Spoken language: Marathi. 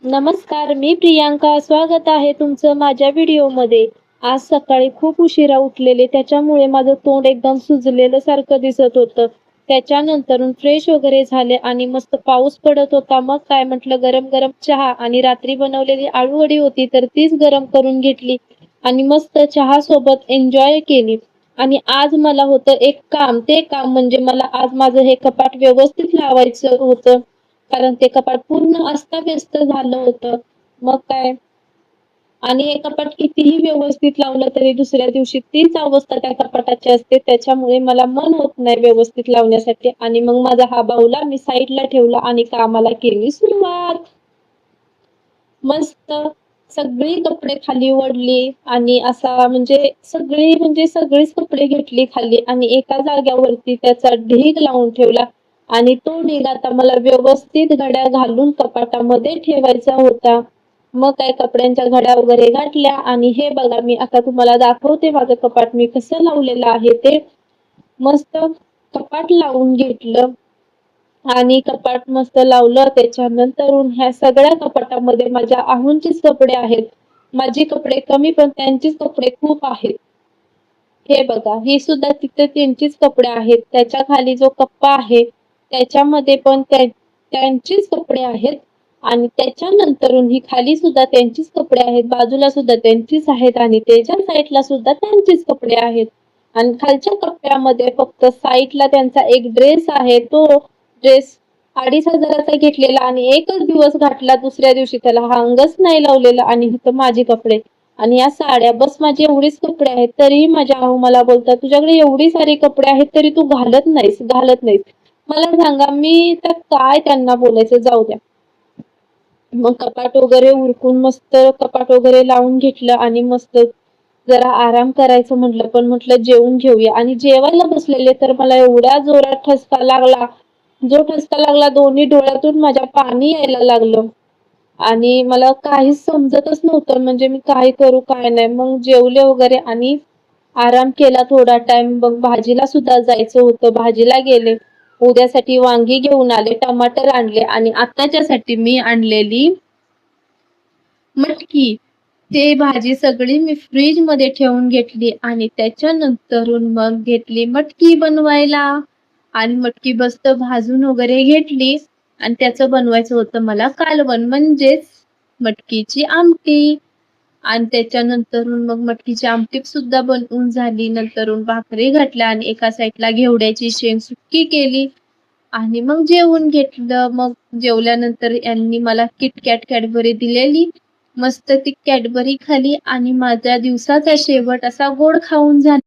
नमस्कार, मी प्रियांका. स्वागत आहे तुमचं माझ्या व्हिडिओमध्ये. आज सकाळी खूप उशिरा उठलेले, त्याच्यामुळे माझं तोंड एकदम सुजलेलं सारखं दिसत होतं. त्याच्यानंतरून फ्रेश वगैरे झाले आणि मस्त पाऊस पडत होता. मग काय म्हटलं, गरम गरम चहा आणि रात्री बनवलेली आळूवडी होती, तर तीच गरम करून घेतली आणि मस्त चहा सोबत एन्जॉय केली. आणि आज मला होतं एक काम. ते काम म्हणजे मला आज माझं हे कपाट व्यवस्थित लावायचं होतं. कारण ते कपाट पूर्ण अस्ताव्यस्त झालं होतं. मग काय, आणि हे कपाट कितीही व्यवस्थित लावलं तरी दुसऱ्या दिवशी तीच अवस्था त्या कपाटाची असते. त्याच्यामुळे मला मन होत नाही व्यवस्थित लावण्यासाठी आणि मग माझा हा बाहुला मी साईडला ठेवला आणि कामाला केली सुरुवात. मस्त सगळी कपडे खाली ओढली आणि असा म्हणजे सगळीच कपडे घेतली खाली आणि एका जाग्यावरती त्याचा ढीग लावून ठेवला आणि तो ढीग आता मला व्यवस्थित घड्या घालून कपाटामध्ये ठेवायचा होता. मग काय, कपड्यांच्या घड्या वगैरे घातल्या आणि हे बघा, मी आता तुम्हाला दाखवते माझं कपाट मी कसं लावलेलं आहे ते. मस्त कपाट लावून घेतलं आणि कपाट मस्त लावलं. त्याच्यानंतरून ह्या सगळ्या कपाटामध्ये माझ्या आहूंचीच कपडे आहेत. माझी कपडे कमी पण त्यांचीच कपडे खूप आहेत. हे बघा, ही सुद्धा तिथे त्यांचीच कपडे आहेत. त्याच्या खाली जो कप्पा आहे त्याच्यामध्ये पण त्यांचीच कपडे आहेत आणि त्याच्यानंतरून ही खाली सुद्धा त्यांचीच कपडे आहेत, बाजूला सुद्धा त्यांचीच आहेत आणि त्याच्या साईडला सुद्धा त्यांचीच कपडे आहेत. आणि खालच्या कप्प्यामध्ये फक्त साईडला त्यांचा एक ड्रेस आहे. तो ड्रेस 2500चा घेतलेला आणि एकच दिवस घातला, दुसऱ्या दिवशी त्याला हंगच नाही लावलेला. आणि इथं माझे कपडे आणि या साड्या, बस माझी एवढीच कपडे आहेत. तरीही माझ्या आऊ मला बोलतात, तुझ्याकडे एवढी सारी कपडे आहेत तरी तू घालत नाहीस. मला सांगा, मी तर काय त्यांना बोलायचं, जाऊ द्या. मग कपाट वगैरे उरकून मस्त कपाट वगैरे लावून घेतलं आणि मस्त जरा आराम करायचं म्हटलं, पण म्हटलं जेवून घेऊया. आणि जेवायला बसलेले तर मला एवढ्या जोरात ठसका लागला, जो ठसका लागला दोन्ही डोळ्यातून माझ्या पाणी यायला लागलं आणि मला काहीच समजतच नव्हतं, म्हणजे मी काय करू काय नाही. मग जेवले वगैरे आणि आराम केला थोडा टाइम. मग भाजीला सुद्धा जायचं होतं, भाजीला गेले. उद्यासाठी वांगी घेऊन आले, टमाटर आणले आणि आत्ताच्यासाठी मी आणलेली मटकी. ते भाजी सगळी मी फ्रीज मध्ये ठेवून घेतली आणि त्याच्यानंतरून मग घेतली मटकी बनवायला आणि मटकी मस्त भाजून वगैरे घेतली आणि त्याचं बनवायचं होतं मला कालवण, म्हणजेच मटकीची आमटी. आणि त्याच्यानंतरून मग मटकीची आमटी सुद्धा बनवून झाली. नंतरून भाकरी घातल्या आणि एका साईडला घेवड्याची शेंग सुक्की केली आणि मग जेवून घेतलं. मग जेवल्यानंतर यांनी मला किटकॅट कॅडबरी दिलेली. मस्त ती कॅडबरी खाली आणि माझ्या दिवसाचा शेवट असा गोड खाऊन झाला.